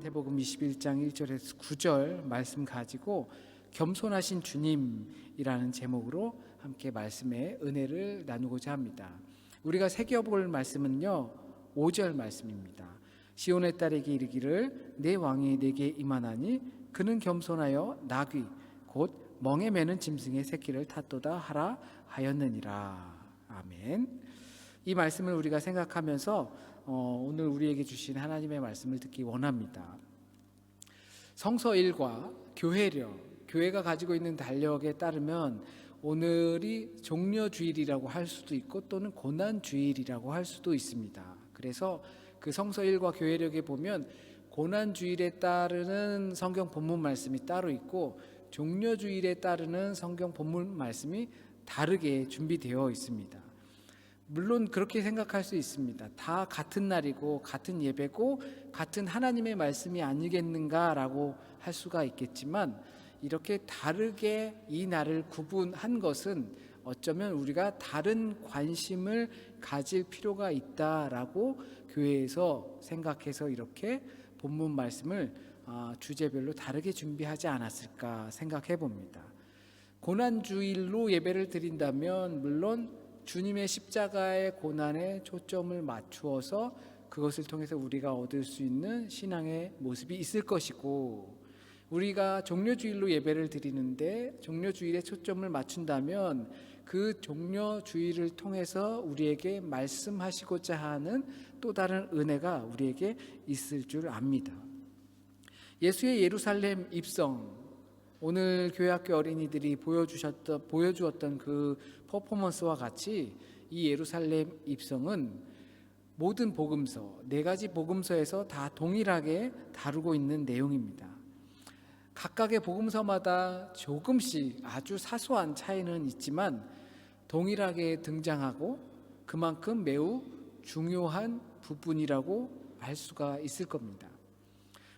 마태복음 21장 1절에서 9절 말씀 가지고 겸손하신 주님이라는 제목으로 함께 말씀의 은혜를 나누고자 합니다. 우리가 새겨볼 말씀은요 5절 말씀입니다. 시온의 딸에게 이르기를 내 왕이 내게 임하나니 그는 겸손하여 나귀 곧 멍에 매는 짐승의 새끼를 탔도다 하라 하였느니라. 아멘. 이 말씀을 우리가 생각하면서 오늘 우리에게 주신 하나님의 말씀을 듣기 원합니다. 성서일과 교회력, 교회가 가지고 있는 달력에 따르면 오늘이 종려주일이라고 할 수도 있고 또는 고난주일이라고 할 수도 있습니다. 그래서 그 성서일과 교회력에 보면 고난주일에 따르는 성경 본문 말씀이 따로 있고 종려주일에 따르는 성경 본문 말씀이 다르게 준비되어 있습니다. 물론 그렇게 생각할 수 있습니다. 다 같은 날이고 같은 예배고 같은 하나님의 말씀이 아니겠는가라고 할 수가 있겠지만 이렇게 다르게 이 날을 구분한 것은 어쩌면 우리가 다른 관심을 가질 필요가 있다라고 교회에서 생각해서 이렇게 본문 말씀을 주제별로 다르게 준비하지 않았을까 생각해 봅니다. 고난주일로 예배를 드린다면 물론 주님의 십자가의 고난에 초점을 맞추어서 그것을 통해서 우리가 얻을 수 있는 신앙의 모습이 있을 것이고, 우리가 종려주일로 예배를 드리는데 종려주일에 초점을 맞춘다면 그 종려주일을 통해서 우리에게 말씀하시고자 하는 또 다른 은혜가 우리에게 있을 줄 압니다. 예수의 예루살렘 입성, 오늘 교회학교 어린이들이 보여주었던 그 퍼포먼스와 같이 이 예루살렘 입성은 모든 복음서, 4가지 복음서에서 다 동일하게 다루고 있는 내용입니다. 각각의 복음서마다 조금씩 아주 사소한 차이는 있지만 동일하게 등장하고 그만큼 매우 중요한 부분이라고 알 수가 있을 겁니다.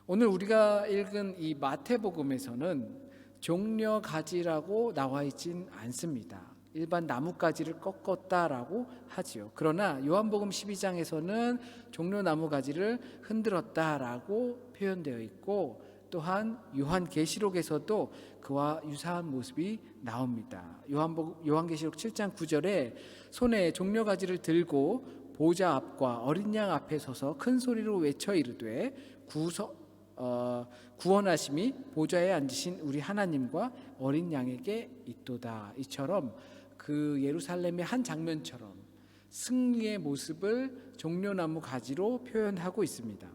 오늘 우리가 읽은 이 마태복음에서는 종려가지라고 나와 있진 않습니다. 일반 나뭇가지를 꺾었다라고 하지요. 그러나 요한복음 12장에서는 종려나무가지를 흔들었다라고 표현되어 있고, 또한 요한계시록에서도 그와 유사한 모습이 나옵니다. 요한계시록 7장 9절에 손에 종려가지를 들고 보좌 앞과 어린 양 앞에 서서 큰 소리로 외쳐 이르되 구원하심이 보좌에 앉으신 우리 하나님과 어린 양에게 있도다. 이처럼 그 예루살렘의 한 장면처럼 승리의 모습을 종려나무 가지로 표현하고 있습니다.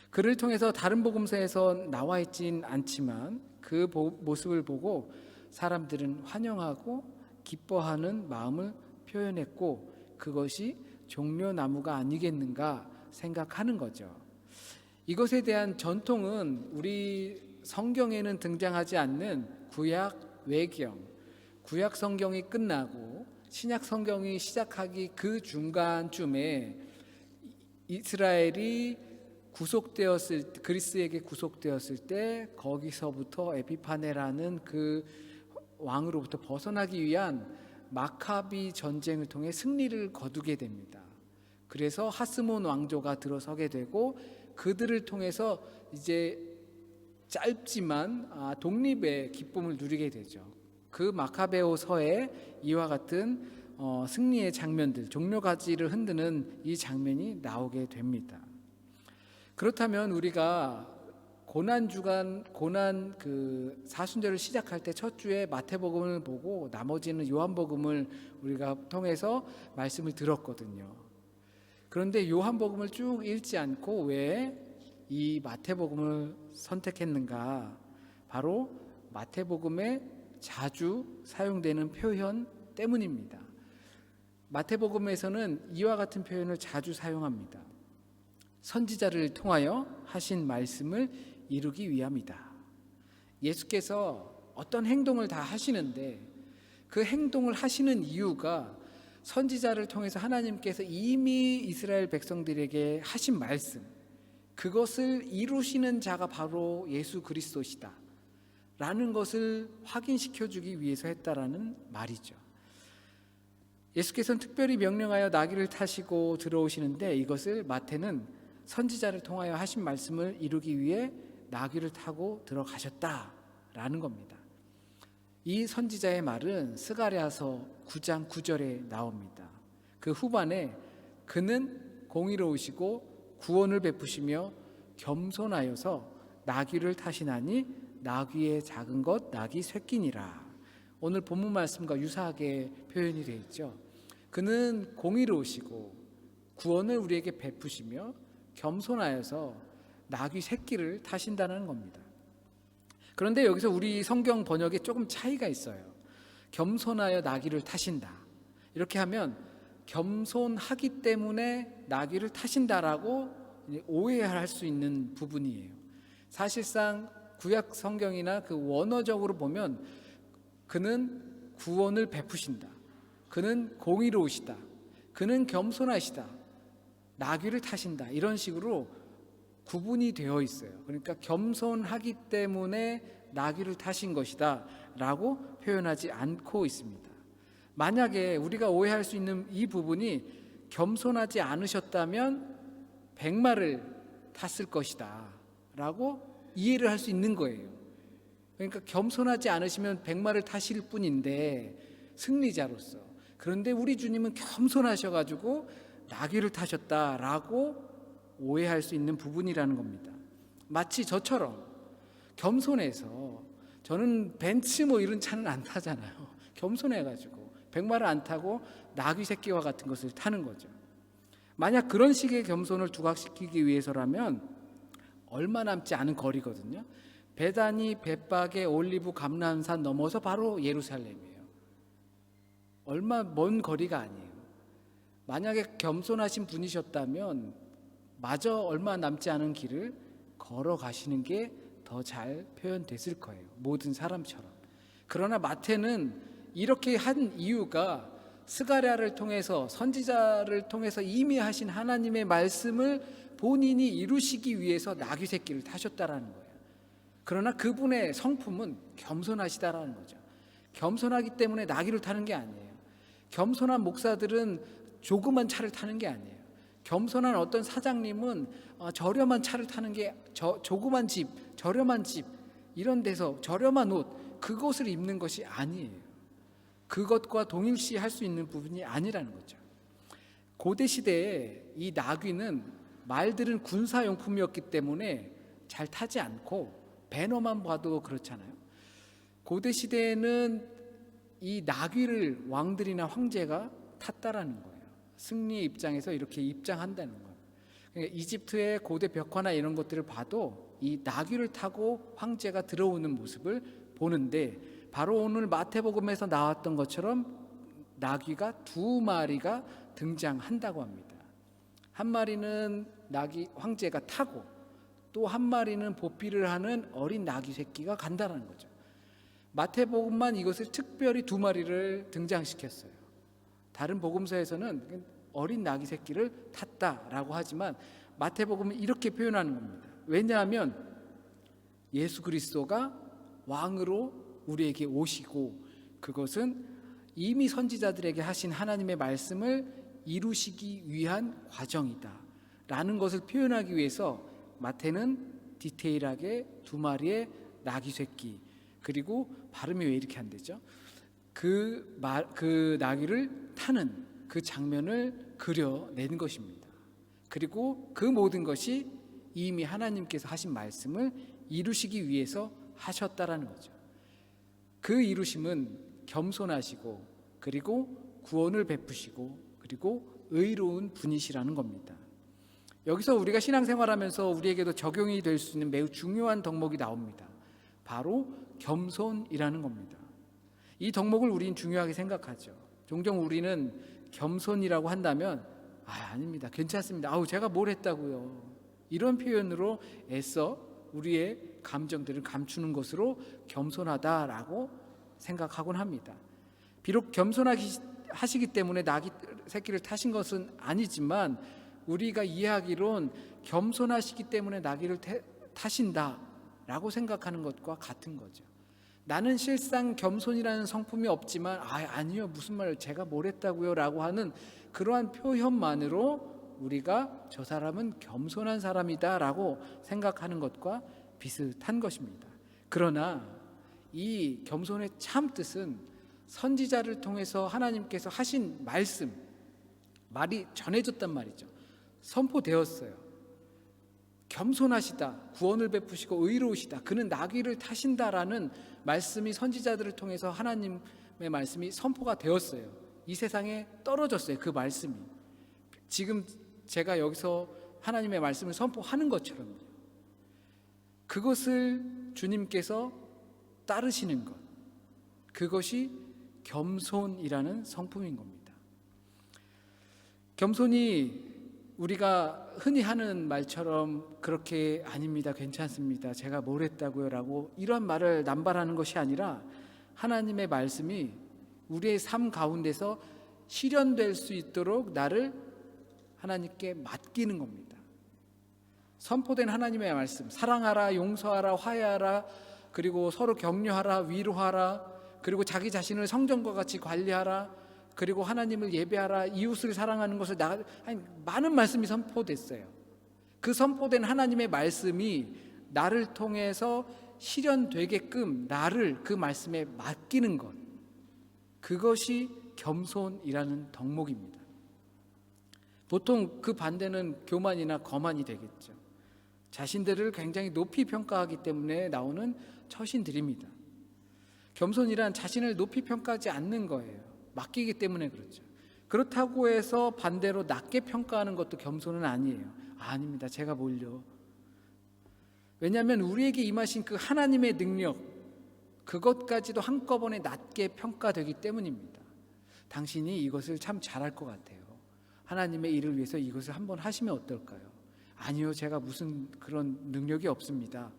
그를 통해서 다른 복음서에서 나와 있진 않지만 그 모습을 보고 사람들은 환영하고 기뻐하는 마음을 표현했고, 그것이 종려나무가 아니겠는가 생각하는 거죠. 이것에 대한 전통은 우리 성경에는 등장하지 않는 구약 외경, 구약 성경이 끝나고 신약 성경이 시작하기 그 중간쯤에 이스라엘이 그리스에게 구속되었을 때 거기서부터 에피파네라는 그 왕으로부터 벗어나기 위한 마카비 전쟁을 통해 승리를 거두게 됩니다. 그래서 하스몬 왕조가 들어서게 되고 그들을 통해서 이제 짧지만 독립의 기쁨을 누리게 되죠. 그 마카베오서에 이와 같은 승리의 장면들, 종려가지를 흔드는 이 장면이 나오게 됩니다. 그렇다면 우리가 고난 그 사순절을 시작할 때 첫 주에 마태복음을 보고 나머지는 요한복음을 우리가 통해서 말씀을 들었거든요. 그런데 요한복음을 쭉 읽지 않고 왜 이 마태복음을 선택했는가? 바로 마태복음에 자주 사용되는 표현 때문입니다. 마태복음에서는 이와 같은 표현을 자주 사용합니다. 선지자를 통하여 하신 말씀을 이루기 위함이다. 예수께서 어떤 행동을 다 하시는데 그 행동을 하시는 이유가 선지자를 통해서 하나님께서 이미 이스라엘 백성들에게 하신 말씀, 그것을 이루시는 자가 바로 예수 그리스도시다 라는 것을 확인시켜 주기 위해서 했다라는 말이죠. 예수께서는 특별히 명령하여 나귀를 타시고 들어오시는데 이것을 마태는 선지자를 통하여 하신 말씀을 이루기 위해 나귀를 타고 들어가셨다라는 겁니다. 이 선지자의 말은 스가랴서 9장 9절에 나옵니다. 그 후반에 그는 공의로우시고 구원을 베푸시며 겸손하여서 나귀를 타시나니 나귀의 작은 것 나귀 새끼니라. 오늘 본문 말씀과 유사하게 표현이 되어 있죠. 그는 공의로우시고 구원을 우리에게 베푸시며 겸손하여서 나귀 새끼를 타신다는 겁니다. 그런데 여기서 우리 성경 번역에 조금 차이가 있어요. 겸손하여 나귀를 타신다. 이렇게 하면 겸손하기 때문에 나귀를 타신다라고 오해할 수 있는 부분이에요. 사실상 구약 성경이나 그 원어적으로 보면 그는 구원을 베푸신다. 그는 공의로우시다. 그는 겸손하시다. 나귀를 타신다. 이런 식으로 구분이 되어 있어요. 그러니까 겸손하기 때문에 나귀를 타신 것이다 라고 표현하지 않고 있습니다. 만약에 우리가 오해할 수 있는 이 부분이 겸손하지 않으셨다면 백마를 탔을 것이다 라고 이해를 할 수 있는 거예요. 그러니까 겸손하지 않으시면 백마를 타실 뿐인데 승리자로서, 그런데 우리 주님은 겸손하셔가지고 나귀를 타셨다라고 오해할 수 있는 부분이라는 겁니다. 마치 저처럼 겸손해서, 저는 벤츠 뭐 이런 차는 안 타잖아요. 겸손해가지고 백마를 안 타고 나귀 새끼와 같은 것을 타는 거죠. 만약 그런 식의 겸손을 두각시키기 위해서라면 얼마 남지 않은 거리거든요. 베다니, 벳박에, 올리브, 감람산 넘어서 바로 예루살렘이에요. 얼마 먼 거리가 아니에요. 만약에 겸손하신 분이셨다면 마저 얼마 남지 않은 길을 걸어가시는 게 더 잘 표현됐을 거예요. 모든 사람처럼. 그러나 마태는 이렇게 한 이유가 스가랴를 통해서, 선지자를 통해서 이미 하신 하나님의 말씀을 본인이 이루시기 위해서 나귀 새끼를 타셨다라는 거예요. 그러나 그분의 성품은 겸손하시다라는 거죠. 겸손하기 때문에 나귀를 타는 게 아니에요. 겸손한 목사들은 조그만 차를 타는 게 아니에요. 겸손한 어떤 사장님은 저렴한 차를 타는 게, 조그만 집, 저렴한 집, 이런 데서 저렴한 옷, 그것을 입는 것이 아니에요. 그것과 동일시할 수 있는 부분이 아니라는 거죠. 고대 시대에 이 나귀는, 말들은 군사용품이었기 때문에 잘 타지 않고, 배너만 봐도 그렇잖아요. 고대 시대에는 이 나귀를 왕들이나 황제가 탔다라는 거예요. 승리의 입장에서 이렇게 입장한다는 거예요. 그러니까 이집트의 고대 벽화나 이런 것들을 봐도 이 나귀를 타고 황제가 들어오는 모습을 보는데, 바로 오늘 마태복음에서 나왔던 것처럼 나귀가 2마리가 등장한다고 합니다. 한 마리는 나귀 황제가 타고, 또 한 마리는 보필을 하는 어린 나귀 새끼가 간다는 거죠. 마태복음만 이것을 특별히 2마리를 등장시켰어요. 다른 복음서에서는 어린 나귀 새끼를 탔다라고 하지만 마태복음은 이렇게 표현하는 겁니다. 왜냐하면 예수 그리스도가 왕으로 우리에게 오시고, 그것은 이미 선지자들에게 하신 하나님의 말씀을 이루시기 위한 과정이다 라는 것을 표현하기 위해서 마태는 디테일하게 2마리의 나귀 새끼, 그리고 발음이 왜 이렇게 안 되죠? 그 나귀를 타는 그 장면을 그려낸 것입니다. 그리고 그 모든 것이 이미 하나님께서 하신 말씀을 이루시기 위해서 하셨다라는 거죠. 그 이루심은 겸손하시고, 그리고 구원을 베푸시고, 그리고 의로운 분이시라는 겁니다. 여기서 우리가 신앙생활하면서 우리에게도 적용이 될 수 있는 매우 중요한 덕목이 나옵니다. 바로 겸손이라는 겁니다. 이 덕목을 우리는 중요하게 생각하죠. 종종 우리는 겸손이라고 한다면 아닙니다, 괜찮습니다, 제가 뭘 했다고요, 이런 표현으로 애써 우리의 감정들을 감추는 것으로 겸손하다라고 생각하곤 합니다. 비록 겸손하시기 때문에 나귀 새끼를 타신 것은 아니지만, 우리가 이해하기론 겸손하시기 때문에 나귀를 타신다라고 생각하는 것과 같은 거죠. 나는 실상 겸손이라는 성품이 없지만 아니요, 무슨 말, 제가 뭘 했다고요 라고 하는 그러한 표현만으로 우리가 저 사람은 겸손한 사람이다라고 생각하는 것과 비슷한 것입니다. 그러나 이 겸손의 참 뜻은 선지자를 통해서 하나님께서 하신 말이 전해졌단 말이죠. 선포되었어요. 겸손하시다, 구원을 베푸시고 의로우시다, 그는 나귀를 타신다라는 말씀이 선지자들을 통해서 하나님의 말씀이 선포가 되었어요. 이 세상에 떨어졌어요. 그 말씀이 지금 제가 여기서 하나님의 말씀을 선포하는 것처럼요. 그것을 주님께서 따르시는 것, 그것이 겸손이라는 성품인 겁니다. 겸손이 우리가 흔히 하는 말처럼 그렇게 아닙니다, 괜찮습니다, 제가 뭘 했다고요 라고 이런 말을 남발하는 것이 아니라 하나님의 말씀이 우리의 삶 가운데서 실현될 수 있도록 나를 하나님께 맡기는 겁니다. 선포된 하나님의 말씀, 사랑하라, 용서하라, 화해하라, 그리고 서로 격려하라, 위로하라, 그리고 자기 자신을 성전과 같이 관리하라, 그리고 하나님을 예배하라, 이웃을 사랑하는 것을 많은 말씀이 선포됐어요. 그 선포된 하나님의 말씀이 나를 통해서 실현되게끔 나를 그 말씀에 맡기는 것, 그것이 겸손이라는 덕목입니다. 보통 그 반대는 교만이나 거만이 되겠죠. 자신들을 굉장히 높이 평가하기 때문에 나오는 처신들입니다. 겸손이란 자신을 높이 평가하지 않는 거예요. 맡기기 때문에 그렇죠. 그렇다고 해서 반대로 낮게 평가하는 것도 겸손은 아니에요. 아닙니다, 제가 뭘요. 왜냐하면 우리에게 임하신 그 하나님의 능력, 그것까지도 한꺼번에 낮게 평가되기 때문입니다. 당신이 이것을 참 잘할 것 같아요. 하나님의 일을 위해서 이것을 한번 하시면 어떨까요? 아니요, 제가 무슨 그런 능력이 없습니다.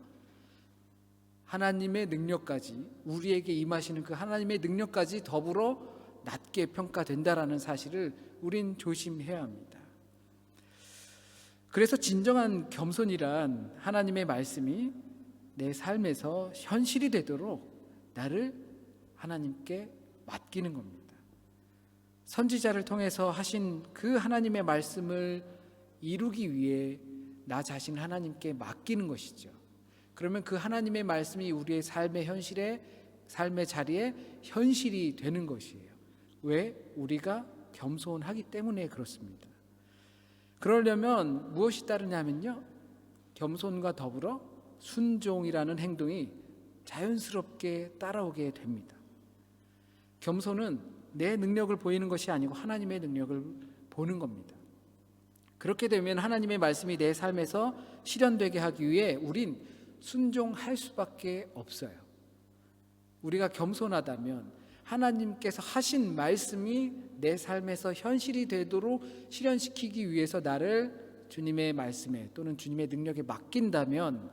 하나님의 능력까지, 우리에게 임하시는 그 하나님의 능력까지 더불어 낮게 평가된다라는 사실을 우린 조심해야 합니다. 그래서 진정한 겸손이란 하나님의 말씀이 내 삶에서 현실이 되도록 나를 하나님께 맡기는 겁니다. 선지자를 통해서 하신 그 하나님의 말씀을 이루기 위해 나 자신을 하나님께 맡기는 것이죠. 그러면 그 하나님의 말씀이 우리의 삶의 현실에, 삶의 자리에 현실이 되는 것이에요. 왜? 우리가 겸손하기 때문에 그렇습니다. 그러려면 무엇이 따르냐면요, 겸손과 더불어 순종이라는 행동이 자연스럽게 따라오게 됩니다. 겸손은 내 능력을 보이는 것이 아니고 하나님의 능력을 보는 겁니다. 그렇게 되면 하나님의 말씀이 내 삶에서 실현되게 하기 위해 우린 순종할 수밖에 없어요. 우리가 겸손하다면 하나님께서 하신 말씀이 내 삶에서 현실이 되도록 실현시키기 위해서 나를 주님의 말씀에 또는 주님의 능력에 맡긴다면,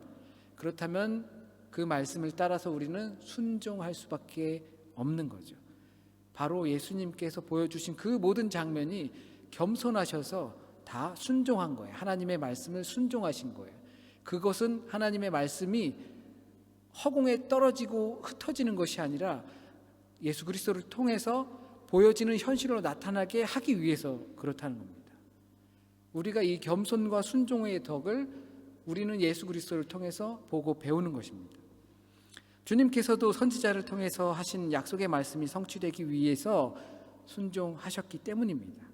그렇다면 그 말씀을 따라서 우리는 순종할 수밖에 없는 거죠. 바로 예수님께서 보여주신 그 모든 장면이 겸손하셔서 다 순종한 거예요. 하나님의 말씀을 순종하신 거예요. 그것은 하나님의 말씀이 허공에 떨어지고 흩어지는 것이 아니라 예수 그리스도를 통해서 보여지는 현실로 나타나게 하기 위해서 그렇다는 겁니다. 우리가 이 겸손과 순종의 덕을 우리는 예수 그리스도를 통해서 보고 배우는 것입니다. 주님께서도 선지자를 통해서 하신 약속의 말씀이 성취되기 위해서 순종하셨기 때문입니다.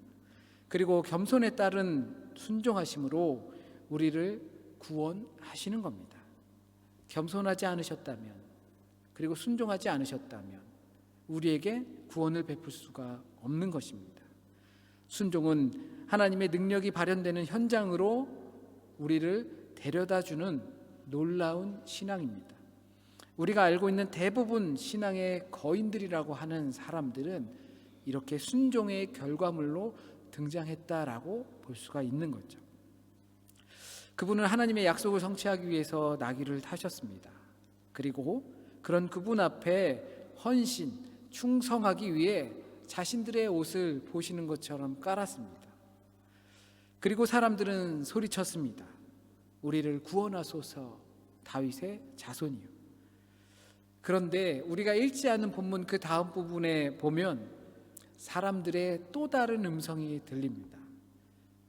그리고 겸손에 따른 순종하심으로 우리를 구원하시는 겁니다. 겸손하지 않으셨다면, 그리고 순종하지 않으셨다면 우리에게 구원을 베풀 수가 없는 것입니다. 순종은 하나님의 능력이 발현되는 현장으로 우리를 데려다주는 놀라운 신앙입니다. 우리가 알고 있는 대부분 신앙의 거인들이라고 하는 사람들은 이렇게 순종의 결과물로 등장했다라고 볼 수가 있는 거죠. 그분은 하나님의 약속을 성취하기 위해서 나귀를 타셨습니다. 그리고 그런 그분 앞에 헌신, 충성하기 위해 자신들의 옷을 보시는 것처럼 깔았습니다. 그리고 사람들은 소리쳤습니다. 우리를 구원하소서, 다윗의 자손이요. 그런데 우리가 읽지 않은 본문 그 다음 부분에 보면 사람들의 또 다른 음성이 들립니다.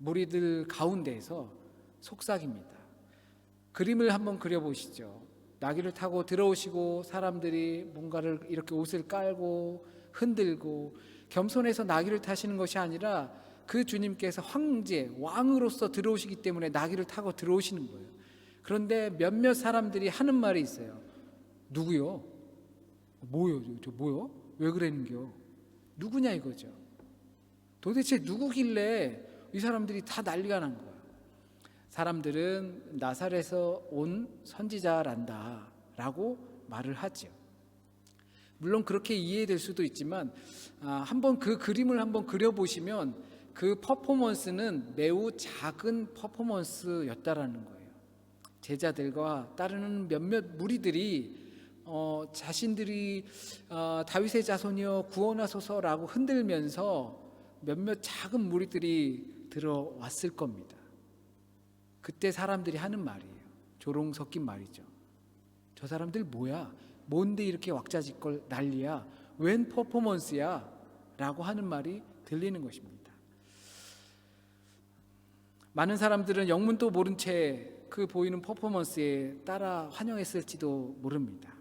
무리들 가운데에서 속삭입니다. 그림을 한번 그려보시죠. 나귀를 타고 들어오시고 사람들이 뭔가를 이렇게 옷을 깔고 흔들고 겸손해서 나귀를 타시는 것이 아니라 그 주님께서 황제, 왕으로서 들어오시기 때문에 나귀를 타고 들어오시는 거예요. 그런데 몇몇 사람들이 하는 말이 있어요. 누구요? 뭐요? 저 뭐요? 왜 그랬는겨? 누구냐 이거죠. 도대체 누구길래 이 사람들이 다 난리가 난 거예요. 사람들은 나사렛에서 온 선지자란다 라고 말을 하죠. 물론 그렇게 이해될 수도 있지만 한번 그 그림을 한번 그려보시면 그 퍼포먼스는 매우 작은 퍼포먼스였다라는 거예요. 제자들과 따르는 몇몇 무리들이 자신들이 다윗의 자손이여 구원하소서라고 흔들면서 몇몇 작은 무리들이 들어왔을 겁니다. 그때 사람들이 하는 말이에요. 조롱 섞인 말이죠. 저 사람들 뭐야? 뭔데 이렇게 왁자지껄 난리야? 웬 퍼포먼스야? 라고 하는 말이 들리는 것입니다. 많은 사람들은 영문도 모른 채 그 보이는 퍼포먼스에 따라 환영했을지도 모릅니다.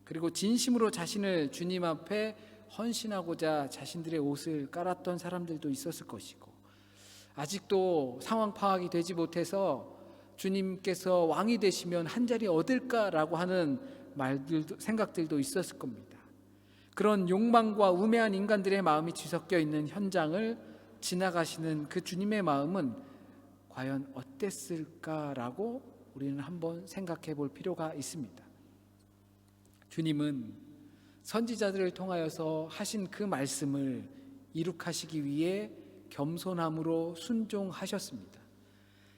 그리고 진심으로 자신을 주님 앞에 헌신하고자 자신들의 옷을 깔았던 사람들도 있었을 것이고, 아직도 상황 파악이 되지 못해서 주님께서 왕이 되시면 한 자리 얻을까라고 하는 말들도, 생각들도 있었을 겁니다. 그런 욕망과 우매한 인간들의 마음이 뒤섞여 있는 현장을 지나가시는 그 주님의 마음은 과연 어땠을까라고 우리는 한번 생각해 볼 필요가 있습니다. 주님은 선지자들을 통하여서 하신 그 말씀을 이룩하시기 위해 겸손함으로 순종하셨습니다.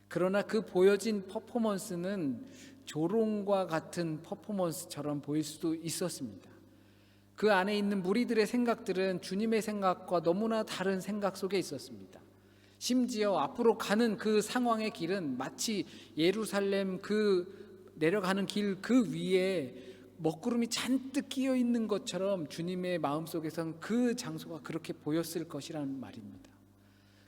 그러나 그 보여진 퍼포먼스는 조롱과 같은 퍼포먼스처럼 보일 수도 있었습니다. 그 안에 있는 무리들의 생각들은 주님의 생각과 너무나 다른 생각 속에 있었습니다. 심지어 앞으로 가는 그 상황의 길은 마치 예루살렘 그 내려가는 길 그 위에 먹구름이 잔뜩 끼어 있는 것처럼 주님의 마음속에선 그 장소가 그렇게 보였을 것이라는 말입니다.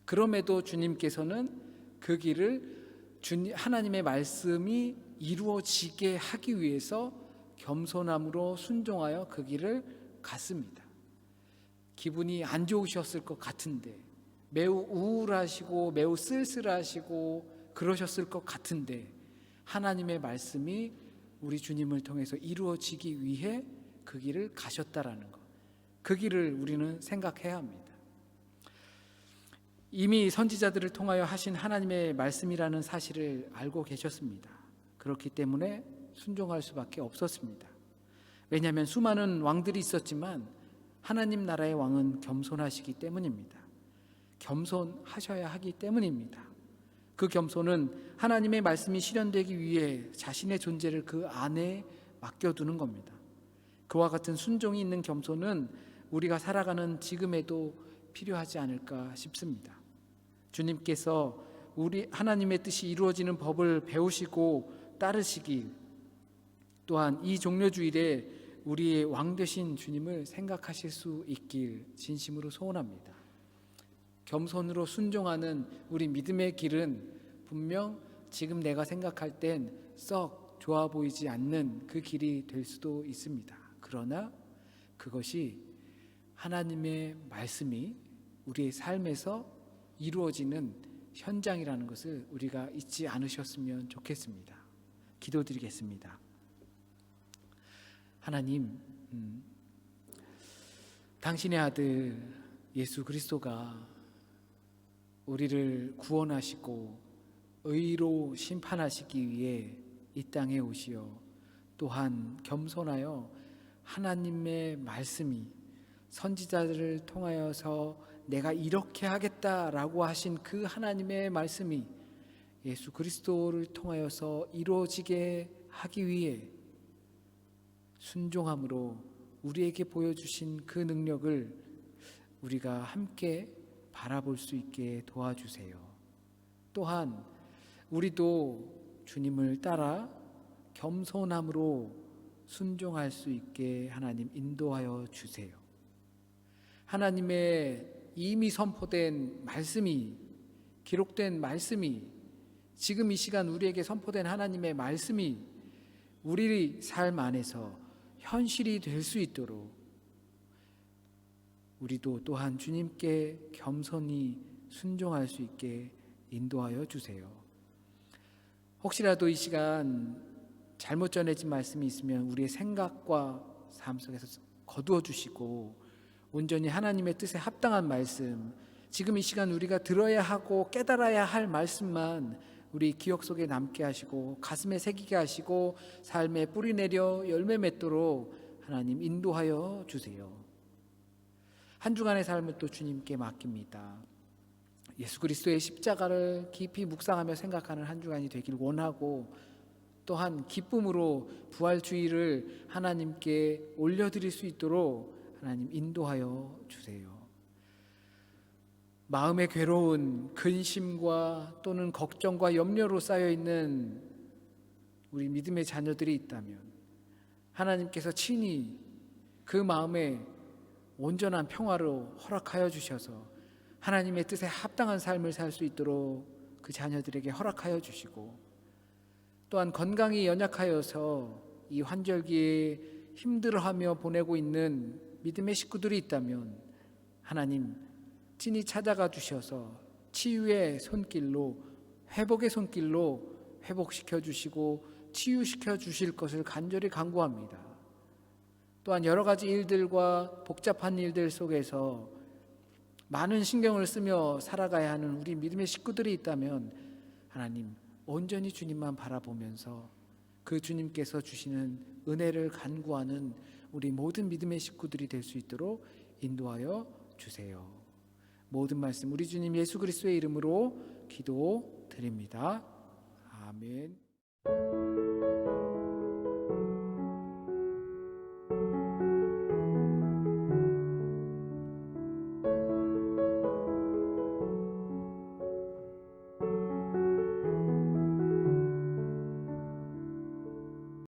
그럼에도 주님께서는 그 길을 하나님의 말씀이 이루어지게 하기 위해서 겸손함으로 순종하여 그 길을 갔습니다. 기분이 안 좋으셨을 것 같은데, 매우 우울하시고 매우 쓸쓸하시고 그러셨을 것 같은데, 하나님의 말씀이 우리 주님을 통해서 이루어지기 위해 그 길을 가셨다라는 것, 그 길을 우리는 생각해야 합니다. 이미 선지자들을 통하여 하신 하나님의 말씀이라는 사실을 알고 계셨습니다. 그렇기 때문에 순종할 수밖에 없었습니다. 왜냐하면 수많은 왕들이 있었지만 하나님 나라의 왕은 겸손하시기 때문입니다. 겸손하셔야 하기 때문입니다. 그 겸손은 하나님의 말씀이 실현되기 위해 자신의 존재를 그 안에 맡겨두는 겁니다. 그와 같은 순종이 있는 겸손은 우리가 살아가는 지금에도 필요하지 않을까 싶습니다. 주님께서 우리 하나님의 뜻이 이루어지는 법을 배우시고 따르시길, 또한 이 종려주일에 우리의 왕 되신 주님을 생각하실 수 있길 진심으로 소원합니다. 겸손으로 순종하는 우리 믿음의 길은 분명 지금 내가 생각할 땐 썩 좋아 보이지 않는 그 길이 될 수도 있습니다. 그러나 그것이 하나님의 말씀이 우리의 삶에서 이루어지는 현장이라는 것을 우리가 잊지 않으셨으면 좋겠습니다. 기도드리겠습니다. 하나님, 당신의 아들 예수 그리스도가 우리를 구원하시고 의로 심판하시기 위해 이 땅에 오시어 또한 겸손하여 하나님의 말씀이 선지자들을 통하여서 내가 이렇게 하겠다라고 하신 그 하나님의 말씀이 예수 그리스도를 통하여서 이루어지게 하기 위해 순종함으로 우리에게 보여주신 그 능력을 우리가 함께 바라볼 수 있게 도와주세요. 또한 우리도 주님을 따라 겸손함으로 순종할 수 있게 하나님 인도하여 주세요. 하나님의 이미 선포된 말씀이 기록된 말씀이, 지금 이 시간 우리에게 선포된 하나님의 말씀이 우리 삶 안에서 현실이 될 수 있도록 우리도 또한 주님께 겸손히 순종할 수 있게 인도하여 주세요. 혹시라도 이 시간 잘못 전해진 말씀이 있으면 우리의 생각과 삶 속에서 거두어 주시고 온전히 하나님의 뜻에 합당한 말씀, 지금 이 시간 우리가 들어야 하고 깨달아야 할 말씀만 우리 기억 속에 남게 하시고 가슴에 새기게 하시고 삶에 뿌리 내려 열매 맺도록 하나님 인도하여 주세요. 한 주간의 삶을 또 주님께 맡깁니다. 예수 그리스도의 십자가를 깊이 묵상하며 생각하는 한 주간이 되길 원하고, 또한 기쁨으로 부활주의를 하나님께 올려드릴 수 있도록 하나님 인도하여 주세요. 마음의 괴로운 근심과 또는 걱정과 염려로 쌓여있는 우리 믿음의 자녀들이 있다면 하나님께서 친히 그 마음에 온전한 평화로 허락하여 주셔서 하나님의 뜻에 합당한 삶을 살 수 있도록 그 자녀들에게 허락하여 주시고, 또한 건강이 연약하여서 이 환절기에 힘들어하며 보내고 있는 믿음의 식구들이 있다면 하나님 친히 찾아가 주셔서 치유의 손길로, 회복의 손길로 회복시켜 주시고 치유시켜 주실 것을 간절히 간구합니다. 또한 여러 가지 일들과 복잡한 일들 속에서 많은 신경을 쓰며 살아가야 하는 우리 믿음의 식구들이 있다면 하나님 온전히 주님만 바라보면서 그 주님께서 주시는 은혜를 간구하는 우리 모든 믿음의 식구들이 될 수 있도록 인도하여 주세요. 모든 말씀 우리 주님 예수 그리스도의 이름으로 기도드립니다. 아멘.